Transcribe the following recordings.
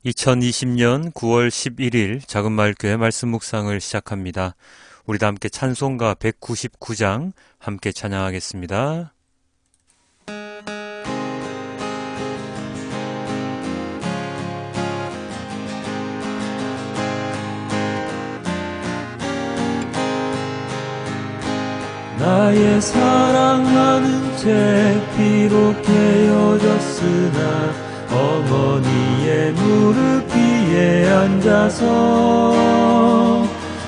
2020년 9월 11일 작은마을교회 말씀 묵상을 시작합니다. 우리 다 함께 찬송가 199장 함께 찬양하겠습니다. 나의 사랑하는 죄 비록 헤어졌으나 어머니의 무릎 위에 앉아서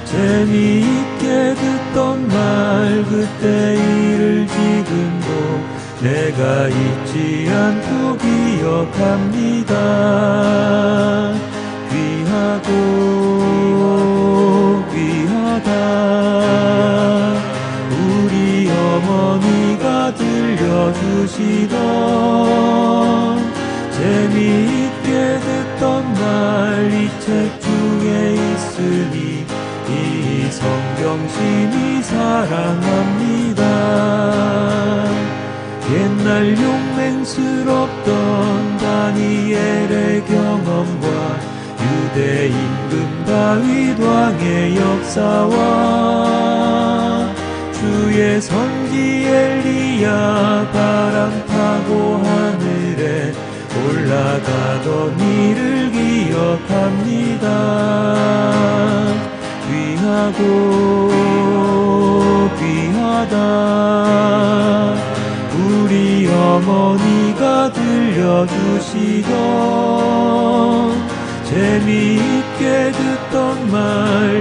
재미있게 듣던 말 그때 일을 지금도 내가 잊지 않고 기억합니다. 귀하고 귀하다 우리 어머니가 들려주시던 재미있게 듣던 말 이 책 중에 있으니 이 성경심이 사랑합니다. 옛날 용맹스럽던 다니엘의 경험과 유대 임금 다윗 왕의 역사와 주의 선지 엘리야 바람 타고 하늘에 올라가던 일을 기억합니다. 귀하고 귀하다 우리 어머니가 들려주시던 재미있게 듣던 말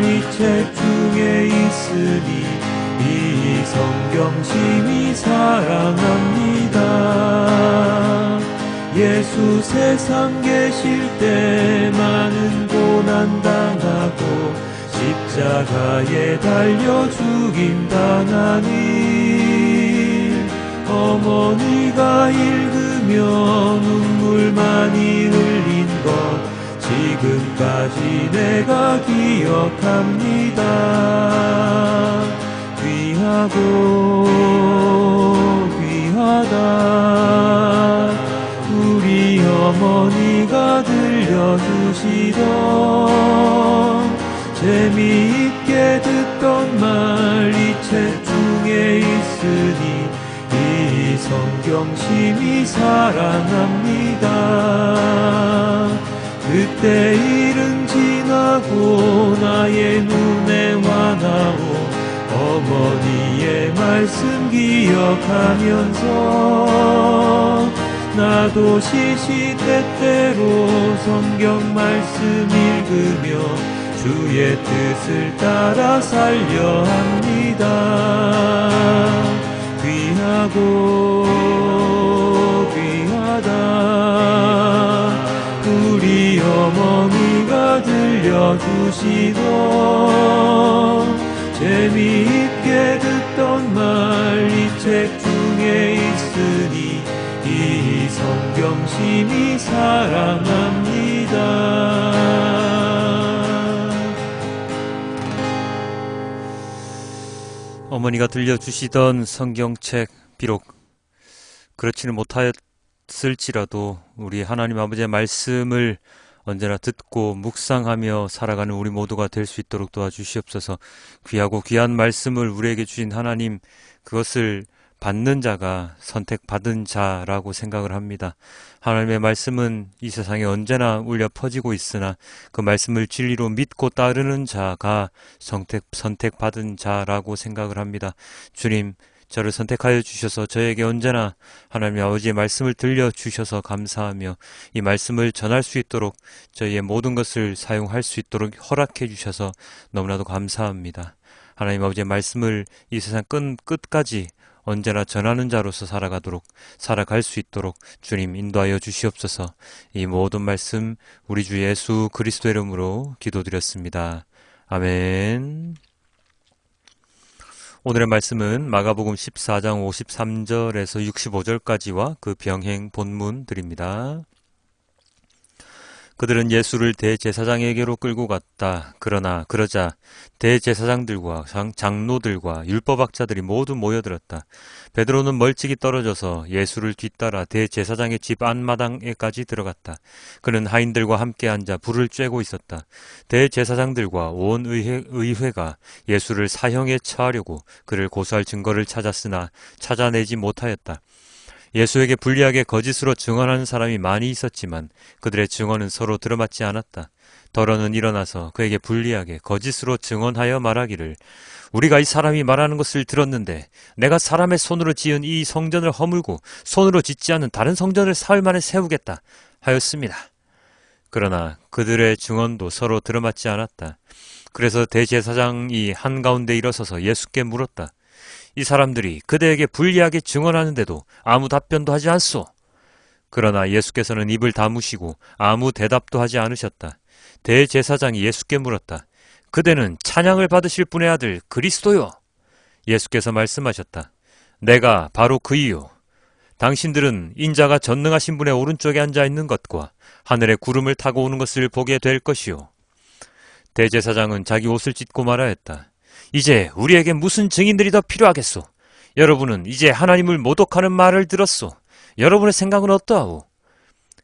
이 책 중에 있으니 이 성경심이 사랑합니다. 예수 세상 계실 때 많은 고난 당하고 십자가에 달려 죽임 당한 일 어머니가 읽으며 눈물 많이 흘린 것 지금까지 내가 기억합니다. 귀하고 귀하다 우리 어머니가 들려주시던 재미있게 듣던 말 이 책 중에 있으니 이 성경심이 사랑합니다. 그때 일은 지나고 나의 눈에 와나오 어머니의 말씀 기억하면서 나도 시시때때로 성경 말씀 읽으며 주의 뜻을 따라 살려 합니다. 귀하고 귀하다 우리 어머니가 들려주시던 재미있게 듣던 말 이 책 중에 있으니 이 성경심이 사랑합니다. 어머니가 들려주시던 성경책 비록 그렇지는 못했을지라도 우리 하나님 아버지의 말씀을 언제나 듣고 묵상하며 살아가는 우리 모두가 될 수 있도록 도와주시옵소서. 귀하고 귀한 말씀을 우리에게 주신 하나님, 그것을 받는 자가 선택받은 자라고 생각을 합니다. 하나님의 말씀은 이 세상에 언제나 울려 퍼지고 있으나 그 말씀을 진리로 믿고 따르는 자가 선택받은 자라고 생각을 합니다. 주님, 저를 선택하여 주셔서 저에게 언제나 하나님 아버지의 말씀을 들려주셔서 감사하며 이 말씀을 전할 수 있도록 저희의 모든 것을 사용할 수 있도록 허락해 주셔서 너무나도 감사합니다. 하나님 아버지의 말씀을 이 세상 끝까지 언제나 전하는 자로서 살아갈 수 있도록 주님 인도하여 주시옵소서. 이 모든 말씀 우리 주 예수 그리스도의 이름으로 기도드렸습니다. 아멘. 오늘의 말씀은 마가복음 14장 53절에서 65절까지와 그 병행 본문들입니다. 그들은 예수를 대제사장에게로 끌고 갔다. 그러나 그러자 대제사장들과 장로들과 율법학자들이 모두 모여들었다. 베드로는 멀찍이 떨어져서 예수를 뒤따라 대제사장의 집 안마당에까지 들어갔다. 그는 하인들과 함께 앉아 불을 쬐고 있었다. 대제사장들과 온 의회가 예수를 사형에 처하려고 그를 고소할 증거를 찾았으나 찾아내지 못하였다. 예수에게 불리하게 거짓으로 증언하는 사람이 많이 있었지만 그들의 증언은 서로 들어맞지 않았다. 더러는 일어나서 그에게 불리하게 거짓으로 증언하여 말하기를 우리가 이 사람이 말하는 것을 들었는데 내가 사람의 손으로 지은 이 성전을 허물고 손으로 짓지 않은 다른 성전을 사흘 만에 세우겠다 하였습니다. 그러나 그들의 증언도 서로 들어맞지 않았다. 그래서 대제사장이 한가운데 일어서서 예수께 물었다. 이 사람들이 그대에게 불리하게 증언하는데도 아무 답변도 하지 않소. 그러나 예수께서는 입을 다무시고 아무 대답도 하지 않으셨다. 대제사장이 예수께 물었다. 그대는 찬양을 받으실 분의 아들 그리스도요. 예수께서 말씀하셨다. 내가 바로 그이요. 당신들은 인자가 전능하신 분의 오른쪽에 앉아 있는 것과 하늘의 구름을 타고 오는 것을 보게 될 것이요. 대제사장은 자기 옷을 찢고 말하였다. 이제 우리에게 무슨 증인들이 더 필요하겠소? 여러분은 이제 하나님을 모독하는 말을 들었소. 여러분의 생각은 어떠하오?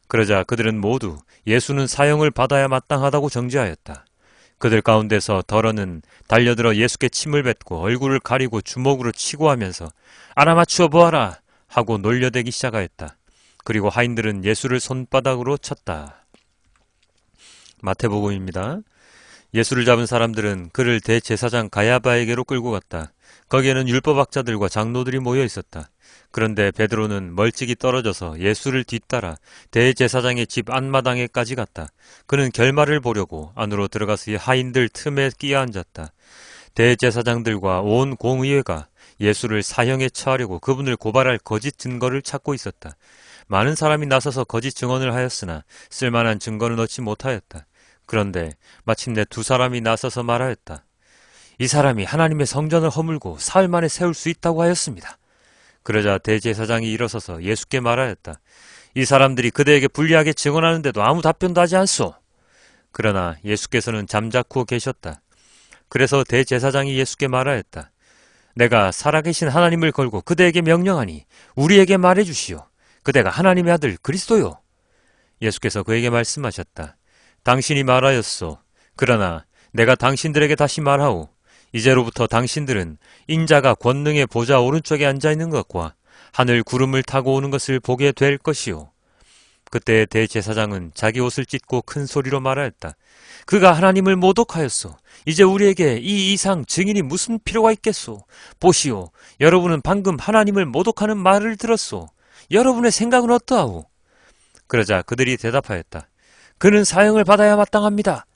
그러자 그들은 모두 예수는 사형을 받아야 마땅하다고 정죄하였다. 그들 가운데서 더러는 달려들어 예수께 침을 뱉고 얼굴을 가리고 주먹으로 치고 하면서 알아맞추어 보아라 하고 놀려대기 시작하였다. 그리고 하인들은 예수를 손바닥으로 쳤다. 마태복음입니다. 예수를 잡은 사람들은 그를 대제사장 가야바에게로 끌고 갔다. 거기에는 율법학자들과 장로들이 모여 있었다. 그런데 베드로는 멀찍이 떨어져서 예수를 뒤따라 대제사장의 집 안마당에까지 갔다. 그는 결말을 보려고 안으로 들어가서 하인들 틈에 끼어 앉았다. 대제사장들과 온 공의회가 예수를 사형에 처하려고 그분을 고발할 거짓 증거를 찾고 있었다. 많은 사람이 나서서 거짓 증언을 하였으나 쓸만한 증거는 얻지 못하였다. 그런데 마침내 두 사람이 나서서 말하였다. 이 사람이 하나님의 성전을 허물고 사흘 만에 세울 수 있다고 하였습니다. 그러자 대제사장이 일어서서 예수께 말하였다. 이 사람들이 그대에게 불리하게 증언하는데도 아무 답변도 하지 않소. 그러나 예수께서는 잠자코 계셨다. 그래서 대제사장이 예수께 말하였다. 내가 살아계신 하나님을 걸고 그대에게 명령하니 우리에게 말해주시오. 그대가 하나님의 아들 그리스도요. 예수께서 그에게 말씀하셨다. 당신이 말하였소. 그러나 내가 당신들에게 다시 말하오. 이제로부터 당신들은 인자가 권능의 보좌 오른쪽에 앉아있는 것과 하늘 구름을 타고 오는 것을 보게 될 것이오. 그때 대제사장은 자기 옷을 찢고 큰 소리로 말하였다. 그가 하나님을 모독하였소. 이제 우리에게 이 이상 증인이 무슨 필요가 있겠소. 보시오. 여러분은 방금 하나님을 모독하는 말을 들었소. 여러분의 생각은 어떠하오? 그러자 그들이 대답하였다. 그는 사형을 받아야 마땅합니다.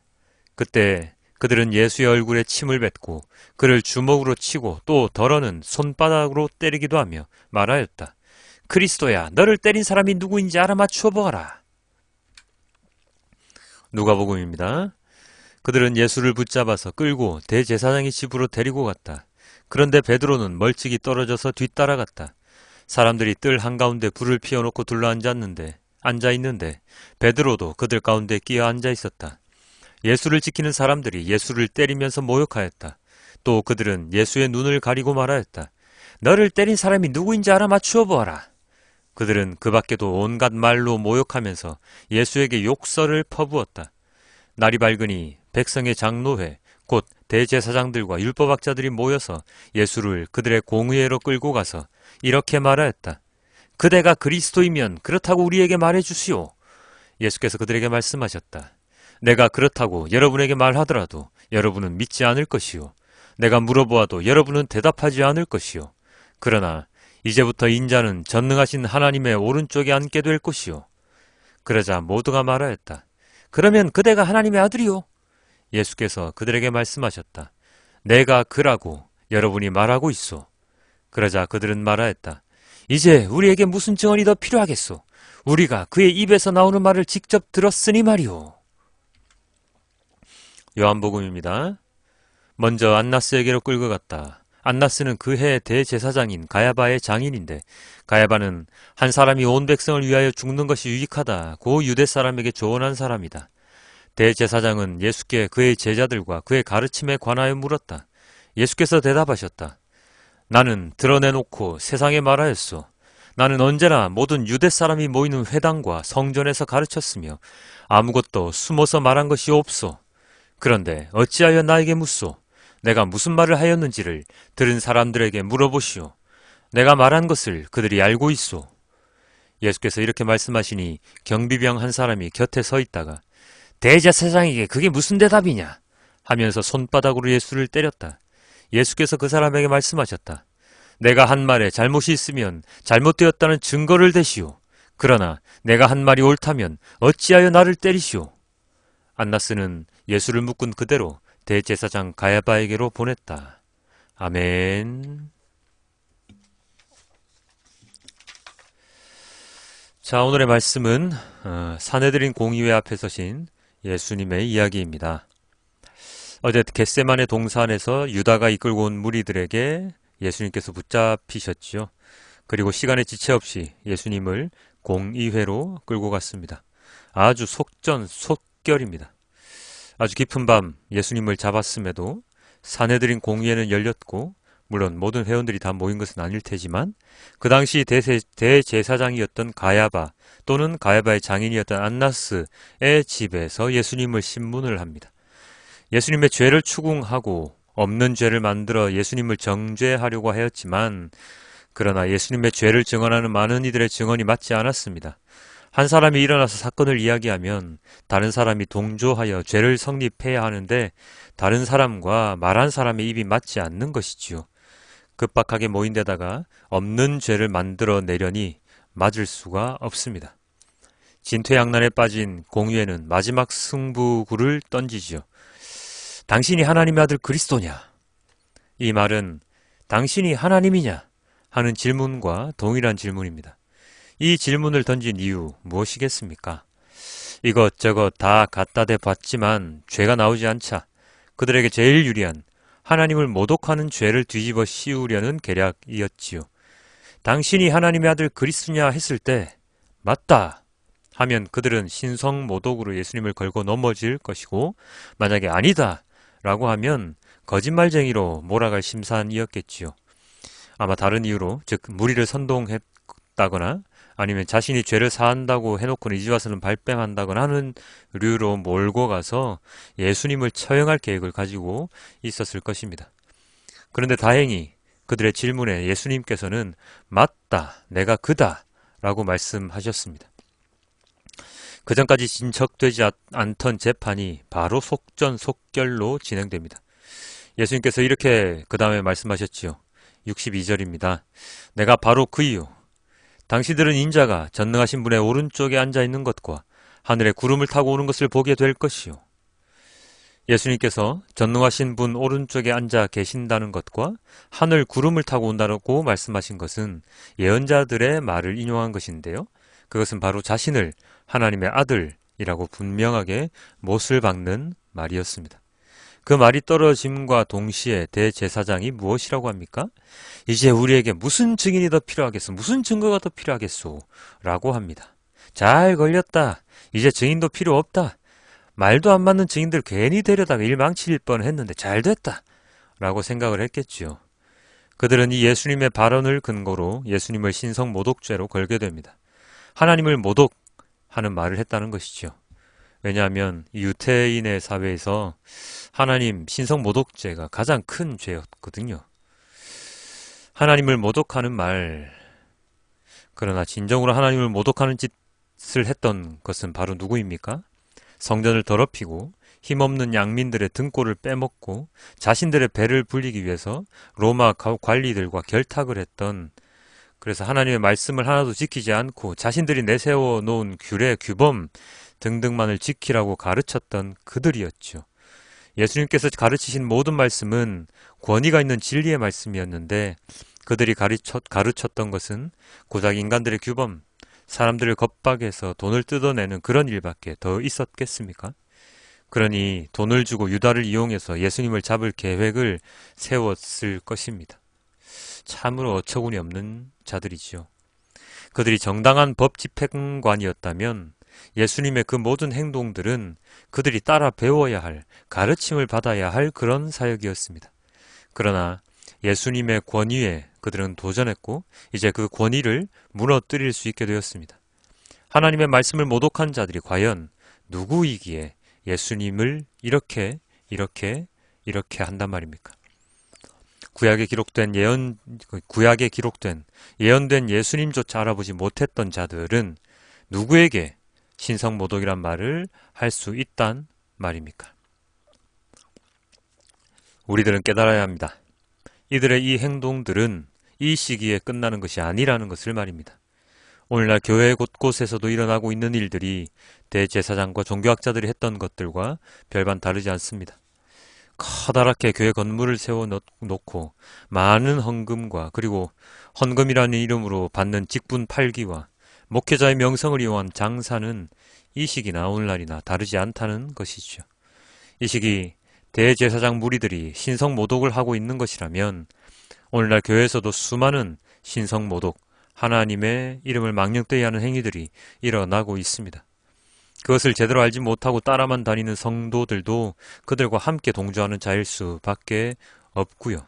그때 그들은 예수의 얼굴에 침을 뱉고 그를 주먹으로 치고 또 더러는 손바닥으로 때리기도 하며 말하였다. 그리스도야, 너를 때린 사람이 누구인지 알아맞추어 보아라. 누가복음입니다. 그들은 예수를 붙잡아서 끌고 대제사장의 집으로 데리고 갔다. 그런데 베드로는 멀찍이 떨어져서 뒤따라갔다. 사람들이 뜰 한가운데 불을 피워놓고 앉아있는데 베드로도 그들 가운데 끼어 앉아있었다. 예수를 지키는 사람들이 예수를 때리면서 모욕하였다. 또 그들은 예수의 눈을 가리고 말하였다. 너를 때린 사람이 누구인지 알아맞추어 보아라. 그들은 그 밖에도 온갖 말로 모욕하면서 예수에게 욕설을 퍼부었다. 날이 밝으니 백성의 장로회, 곧 대제사장들과 율법학자들이 모여서 예수를 그들의 공의회로 끌고 가서 이렇게 말하였다. 그대가 그리스도이면 그렇다고 우리에게 말해주시오. 예수께서 그들에게 말씀하셨다. 내가 그렇다고 여러분에게 말하더라도 여러분은 믿지 않을 것이요. 내가 물어보아도 여러분은 대답하지 않을 것이요. 그러나 이제부터 인자는 전능하신 하나님의 오른쪽에 앉게 될 것이요. 그러자 모두가 말하였다. 그러면 그대가 하나님의 아들이요. 예수께서 그들에게 말씀하셨다. 내가 그라고 여러분이 말하고 있소. 그러자 그들은 말하였다. 이제 우리에게 무슨 증언이 더 필요하겠소? 우리가 그의 입에서 나오는 말을 직접 들었으니 말이오. 요한복음입니다. 먼저 안나스에게로 끌고 갔다. 안나스는 그 해 대제사장인 가야바의 장인인데 가야바는 한 사람이 온 백성을 위하여 죽는 것이 유익하다고 유대 사람에게 조언한 사람이다. 대제사장은 예수께 그의 제자들과 그의 가르침에 관하여 물었다. 예수께서 대답하셨다. 나는 드러내놓고 세상에 말하였소. 나는 언제나 모든 유대 사람이 모이는 회당과 성전에서 가르쳤으며 아무것도 숨어서 말한 것이 없소. 그런데 어찌하여 나에게 묻소? 내가 무슨 말을 하였는지를 들은 사람들에게 물어보시오. 내가 말한 것을 그들이 알고 있소. 예수께서 이렇게 말씀하시니 경비병 한 사람이 곁에 서 있다가 대제사장에게 그게 무슨 대답이냐? 하면서 손바닥으로 예수를 때렸다. 예수께서 그 사람에게 말씀하셨다. 내가 한 말에 잘못이 있으면 잘못되었다는 증거를 대시오. 그러나 내가 한 말이 옳다면 어찌하여 나를 때리시오. 안나스는 예수를 묶은 그대로 대제사장 가야바에게로 보냈다. 아멘. 자, 오늘의 말씀은 사내들인 공의회 앞에 서신 예수님의 이야기입니다. 어제 겟세마네 동산에서 유다가 이끌고 온 무리들에게 예수님께서 붙잡히셨지요. 그리고 시간에 지체 없이 예수님을 공의회로 끌고 갔습니다. 아주 속전속결입니다. 아주 깊은 밤 예수님을 잡았음에도 사내들인 공의회는 열렸고 물론 모든 회원들이 다 모인 것은 아닐 테지만 그 당시 대제사장이었던 가야바 또는 가야바의 장인이었던 안나스의 집에서 예수님을 신문을 합니다. 예수님의 죄를 추궁하고 없는 죄를 만들어 예수님을 정죄하려고 하였지만 그러나 예수님의 죄를 증언하는 많은 이들의 증언이 맞지 않았습니다. 한 사람이 일어나서 사건을 이야기하면 다른 사람이 동조하여 죄를 성립해야 하는데 다른 사람과 말한 사람의 입이 맞지 않는 것이지요. 급박하게 모인 데다가 없는 죄를 만들어내려니 맞을 수가 없습니다. 진퇴양난에 빠진 공의회는 마지막 승부구를 던지지요. 당신이 하나님의 아들 그리스도냐? 이 말은 당신이 하나님이냐? 하는 질문과 동일한 질문입니다. 이 질문을 던진 이유 무엇이겠습니까? 이것저것 다 갖다 대봤지만 죄가 나오지 않자 그들에게 제일 유리한 하나님을 모독하는 죄를 뒤집어 씌우려는 계략이었지요. 당신이 하나님의 아들 그리스도냐 했을 때 맞다 하면 그들은 신성 모독으로 예수님을 걸고 넘어질 것이고 만약에 아니다 라고 하면 거짓말쟁이로 몰아갈 심산이었겠지요. 아마 다른 이유로 즉 무리를 선동했다거나 아니면 자신이 죄를 사한다고 해놓고는 이제 와서는 발뺌한다거나 하는 류로 몰고 가서 예수님을 처형할 계획을 가지고 있었을 것입니다. 그런데 다행히 그들의 질문에 예수님께서는 맞다, 내가 그다 라고 말씀하셨습니다. 그전까지 진척되지 않던 재판이 바로 속전속결로 진행됩니다. 예수님께서 이렇게 그 다음에 말씀하셨지요. 62절입니다. 내가 바로 그이요. 당신들은 인자가 전능하신 분의 오른쪽에 앉아있는 것과 하늘에 구름을 타고 오는 것을 보게 될 것이요. 예수님께서 전능하신 분 오른쪽에 앉아 계신다는 것과 하늘 구름을 타고 온다고 말씀하신 것은 예언자들의 말을 인용한 것인데요. 그것은 바로 자신을 하나님의 아들이라고 분명하게 못을 박는 말이었습니다. 그 말이 떨어짐과 동시에 대제사장이 무엇이라고 합니까? 이제 우리에게 무슨 증인이 더 필요하겠소? 무슨 증거가 더 필요하겠소? 라고 합니다. 잘 걸렸다. 이제 증인도 필요 없다. 말도 안 맞는 증인들 괜히 데려다가 일 망칠 뻔했는데 잘 됐다. 라고 생각을 했겠지요. 그들은 이 예수님의 발언을 근거로 예수님을 신성 모독죄로 걸게 됩니다. 하나님을 모독하는 말을 했다는 것이죠. 왜냐하면 이 유태인의 사회에서 하나님 신성 모독죄가 가장 큰 죄였거든요. 하나님을 모독하는 말, 그러나 진정으로 하나님을 모독하는 짓을 했던 것은 바로 누구입니까? 성전을 더럽히고 힘없는 양민들의 등골을 빼먹고 자신들의 배를 불리기 위해서 로마 관리들과 결탁을 했던, 그래서 하나님의 말씀을 하나도 지키지 않고 자신들이 내세워 놓은 규례, 규범 등등만을 지키라고 가르쳤던 그들이었죠. 예수님께서 가르치신 모든 말씀은 권위가 있는 진리의 말씀이었는데 그들이 가르쳤던 것은 고작 인간들의 규범, 사람들을 겁박해서 돈을 뜯어내는 그런 일밖에 더 있었겠습니까? 그러니 돈을 주고 유다를 이용해서 예수님을 잡을 계획을 세웠을 것입니다. 참으로 어처구니 없는 자들이지요. 그들이 정당한 법 집행관이었다면 예수님의 그 모든 행동들은 그들이 따라 배워야 할, 가르침을 받아야 할 그런 사역이었습니다. 그러나 예수님의 권위에 그들은 도전했고 이제 그 권위를 무너뜨릴 수 있게 되었습니다. 하나님의 말씀을 모독한 자들이 과연 누구이기에 예수님을 이렇게 한단 말입니까? 구약에 기록된 예언된 예수님조차 알아보지 못했던 자들은 누구에게 신성모독이란 말을 할 수 있단 말입니까? 우리들은 깨달아야 합니다. 이들의 이 행동들은 이 시기에 끝나는 것이 아니라는 것을 말입니다. 오늘날 교회 곳곳에서도 일어나고 있는 일들이 대제사장과 종교학자들이 했던 것들과 별반 다르지 않습니다. 커다랗게 교회 건물을 세워놓고 많은 헌금과 그리고 헌금이라는 이름으로 받는 직분 팔기와 목회자의 명성을 이용한 장사는 이 시기나 오늘날이나 다르지 않다는 것이죠. 이 시기 대제사장 무리들이 신성모독을 하고 있는 것이라면 오늘날 교회에서도 수많은 신성모독, 하나님의 이름을 망령되이 하는 행위들이 일어나고 있습니다. 그것을 제대로 알지 못하고 따라만 다니는 성도들도 그들과 함께 동조하는 자일 수밖에 없고요.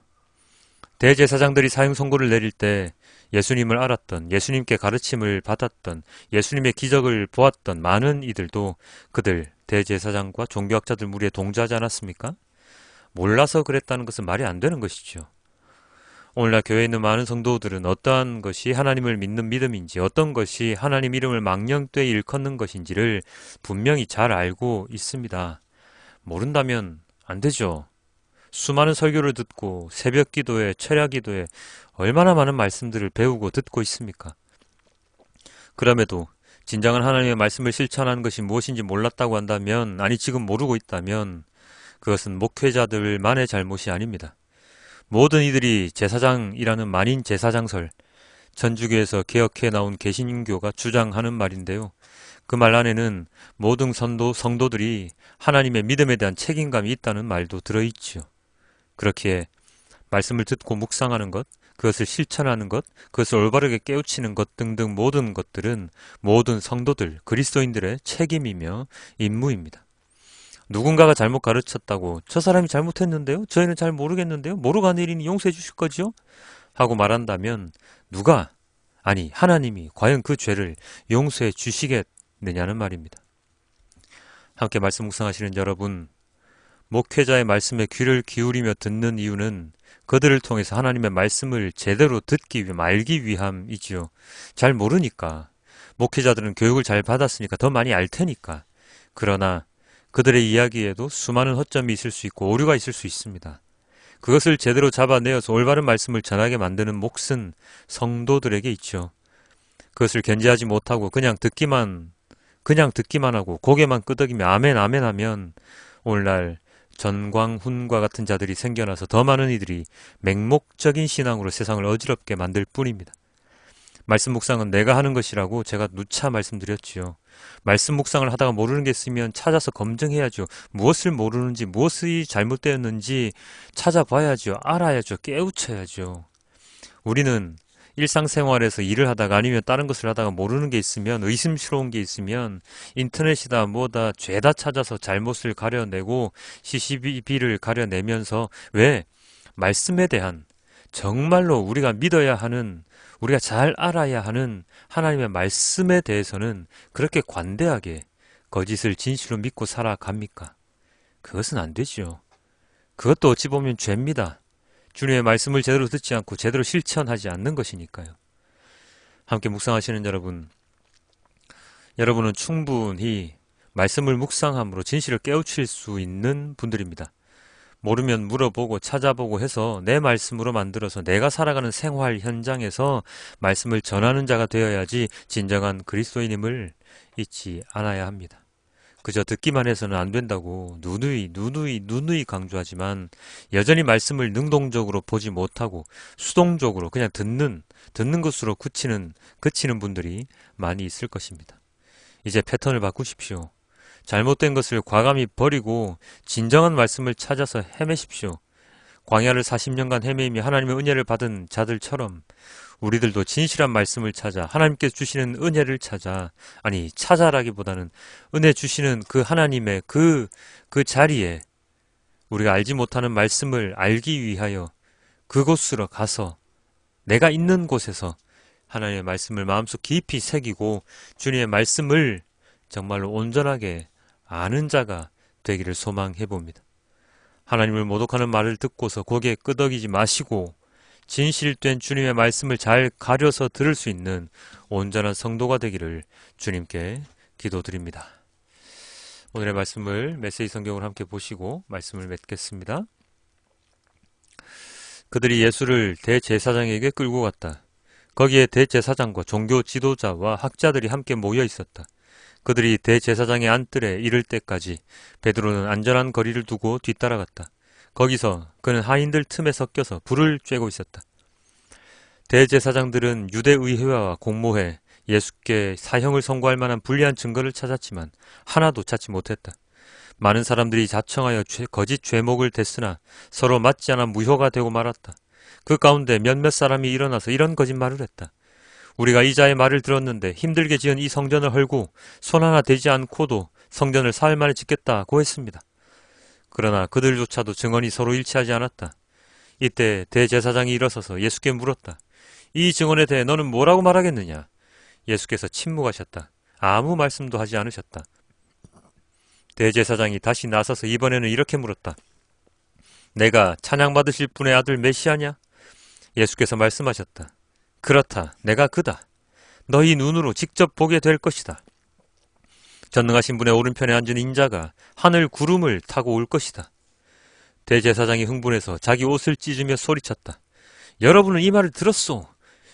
대제사장들이 사형 선고를 내릴 때 예수님을 알았던, 예수님께 가르침을 받았던, 예수님의 기적을 보았던 많은 이들도 그들 대제사장과 종교학자들 무리에 동조하지 않았습니까? 몰라서 그랬다는 것은 말이 안 되는 것이죠. 오늘날 교회에 있는 많은 성도들은 어떠한 것이 하나님을 믿는 믿음인지, 어떤 것이 하나님 이름을 망령되이 일컫는 것인지를 분명히 잘 알고 있습니다. 모른다면 안 되죠. 수많은 설교를 듣고 새벽 기도에, 철야 기도에 얼마나 많은 말씀들을 배우고 듣고 있습니까? 그럼에도 진정한 하나님의 말씀을 실천하는 것이 무엇인지 몰랐다고 한다면, 아니 지금 모르고 있다면 그것은 목회자들만의 잘못이 아닙니다. 모든 이들이 제사장이라는 만인 제사장설, 천주교에서 개혁해 나온 개신교가 주장하는 말인데요. 그 말 안에는 모든 성도들이 하나님의 믿음에 대한 책임감이 있다는 말도 들어있지요. 그렇기에 말씀을 듣고 묵상하는 것, 그것을 실천하는 것, 그것을 올바르게 깨우치는 것 등등 모든 것들은 모든 성도들, 그리스도인들의 책임이며 임무입니다. 누군가가 잘못 가르쳤다고 저 사람이 잘못했는데요? 저희는 잘 모르겠는데요? 모르고 한 일이니 용서해 주실 거죠? 하고 말한다면 누가, 아니 하나님이 과연 그 죄를 용서해 주시겠느냐는 말입니다. 함께 말씀 묵상하시는 여러분, 목회자의 말씀에 귀를 기울이며 듣는 이유는 그들을 통해서 하나님의 말씀을 제대로 듣기 위함, 알기 위함이지요. 잘 모르니까. 목회자들은 교육을 잘 받았으니까 더 많이 알 테니까. 그러나 그들의 이야기에도 수많은 허점이 있을 수 있고 오류가 있을 수 있습니다. 그것을 제대로 잡아내어서 올바른 말씀을 전하게 만드는 몫은 성도들에게 있죠. 그것을 견제하지 못하고 그냥 듣기만 하고 고개만 끄덕이며 아멘 아멘 하면 오늘날 전광훈과 같은 자들이 생겨나서 더 많은 이들이 맹목적인 신앙으로 세상을 어지럽게 만들 뿐입니다. 말씀 묵상은 내가 하는 것이라고 제가 누차 말씀드렸지요. 말씀 묵상을 하다가 모르는 게 있으면 찾아서 검증해야죠. 무엇을 모르는지, 무엇이 잘못되었는지 찾아봐야죠. 알아야죠. 깨우쳐야죠. 우리는 일상생활에서 일을 하다가 아니면 다른 것을 하다가 모르는 게 있으면, 의심스러운 게 있으면 인터넷이다 뭐다 죄다 찾아서 잘못을 가려내고 시시비비를 가려내면서, 왜? 말씀에 대한, 정말로 우리가 믿어야 하는, 우리가 잘 알아야 하는 하나님의 말씀에 대해서는 그렇게 관대하게 거짓을 진실로 믿고 살아갑니까? 그것은 안 되죠. 그것도 어찌 보면 죄입니다. 주님의 말씀을 제대로 듣지 않고 제대로 실천하지 않는 것이니까요. 함께 묵상하시는 여러분은 충분히 말씀을 묵상함으로 진실을 깨우칠 수 있는 분들입니다. 모르면 물어보고 찾아보고 해서 내 말씀으로 만들어서 내가 살아가는 생활 현장에서 말씀을 전하는 자가 되어야지 진정한 그리스도인임을 잊지 않아야 합니다. 그저 듣기만 해서는 안 된다고 누누이 강조하지만 여전히 말씀을 능동적으로 보지 못하고 수동적으로 그냥 듣는 것으로 그치는 분들이 많이 있을 것입니다. 이제 패턴을 바꾸십시오. 잘못된 것을 과감히 버리고 진정한 말씀을 찾아서 헤매십시오. 광야를 40년간 헤매이며 하나님의 은혜를 받은 자들처럼 우리들도 진실한 말씀을 찾아 하나님께서 주시는 은혜를 찾아라기보다는 은혜 주시는 그 하나님의 그 자리에 우리가 알지 못하는 말씀을 알기 위하여 그곳으로 가서 내가 있는 곳에서 하나님의 말씀을 마음속 깊이 새기고 주님의 말씀을 정말로 온전하게 아는 자가 되기를 소망해 봅니다. 하나님을 모독하는 말을 듣고서 거기에 끄덕이지 마시고 진실된 주님의 말씀을 잘 가려서 들을 수 있는 온전한 성도가 되기를 주님께 기도드립니다. 오늘의 말씀을 메시지 성경으로 함께 보시고 말씀을 맺겠습니다. 그들이 예수를 대제사장에게 끌고 갔다. 거기에 대제사장과 종교 지도자와 학자들이 함께 모여 있었다. 그들이 대제사장의 안뜰에 이를 때까지 베드로는 안전한 거리를 두고 뒤따라갔다. 거기서 그는 하인들 틈에 섞여서 불을 쬐고 있었다. 대제사장들은 유대의회와 공모해 예수께 사형을 선고할 만한 불리한 증거를 찾았지만 하나도 찾지 못했다. 많은 사람들이 자청하여 거짓 죄목을 댔으나 서로 맞지 않아 무효가 되고 말았다. 그 가운데 몇몇 사람이 일어나서 이런 거짓말을 했다. 우리가 이자의 말을 들었는데 힘들게 지은 이 성전을 헐고 손 하나 대지 않고도 성전을 사흘 만에 짓겠다고 했습니다. 그러나 그들조차도 증언이 서로 일치하지 않았다. 이때 대제사장이 일어서서 예수께 물었다. 이 증언에 대해 너는 뭐라고 말하겠느냐? 예수께서 침묵하셨다. 아무 말씀도 하지 않으셨다. 대제사장이 다시 나서서 이번에는 이렇게 물었다. 내가 찬양받으실 분의 아들 메시아냐? 예수께서 말씀하셨다. 그렇다. 내가 그다. 너희 눈으로 직접 보게 될 것이다. 전능하신 분의 오른편에 앉은 인자가 하늘 구름을 타고 올 것이다. 대제사장이 흥분해서 자기 옷을 찢으며 소리쳤다. 여러분은 이 말을 들었소.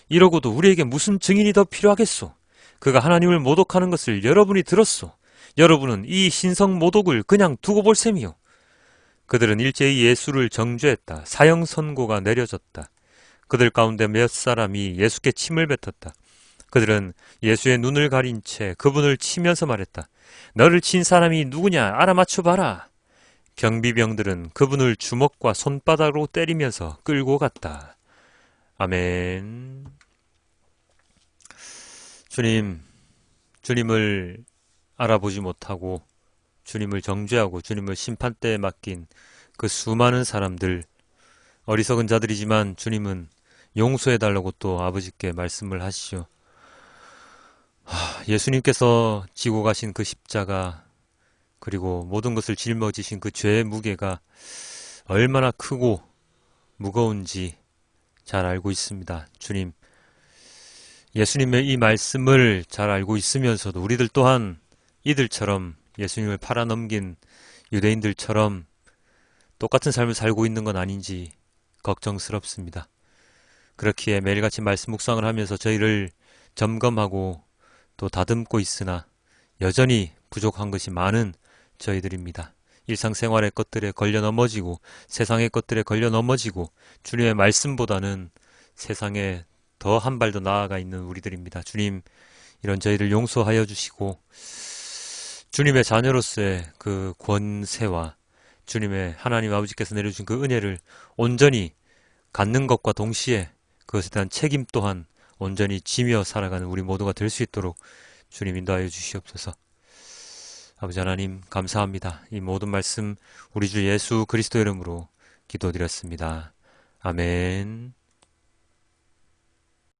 이러고도 우리에게 무슨 증인이 더 필요하겠소. 그가 하나님을 모독하는 것을 여러분이 들었소. 여러분은 이 신성 모독을 그냥 두고 볼 셈이요. 그들은 일제히 예수를 정죄했다. 사형 선고가 내려졌다. 그들 가운데 몇 사람이 예수께 침을 뱉었다. 그들은 예수의 눈을 가린 채 그분을 치면서 말했다. 너를 친 사람이 누구냐 알아맞혀봐라. 경비병들은 그분을 주먹과 손바닥으로 때리면서 끌고 갔다. 아멘. 주님을 알아보지 못하고 주님을 정죄하고 주님을 심판대에 맡긴 그 수많은 사람들, 어리석은 자들이지만 주님은 용서해달라고 또 아버지께 말씀을 하시죠. 예수님께서 지고 가신 그 십자가, 그리고 모든 것을 짊어지신 그 죄의 무게가 얼마나 크고 무거운지 잘 알고 있습니다. 주님, 예수님의 이 말씀을 잘 알고 있으면서도 우리들 또한 이들처럼 예수님을 팔아넘긴 유대인들처럼 똑같은 삶을 살고 있는 건 아닌지 걱정스럽습니다. 그렇기에 매일같이 말씀 묵상을 하면서 저희를 점검하고 또 다듬고 있으나 여전히 부족한 것이 많은 저희들입니다. 일상생활의 것들에 걸려 넘어지고 세상의 것들에 걸려 넘어지고 주님의 말씀보다는 세상에 더 한 발 더 나아가 있는 우리들입니다. 주님, 이런 저희를 용서하여 주시고 주님의 자녀로서의 그 권세와 주님의 하나님 아버지께서 내려주신 그 은혜를 온전히 갖는 것과 동시에 그것에 대한 책임 또한 온전히 지며 살아가는 우리 모두가 될 수 있도록 주님 인도하여 주시옵소서. 아버지 하나님 감사합니다. 이 모든 말씀 우리 주 예수 그리스도 이름으로 기도드렸습니다. 아멘.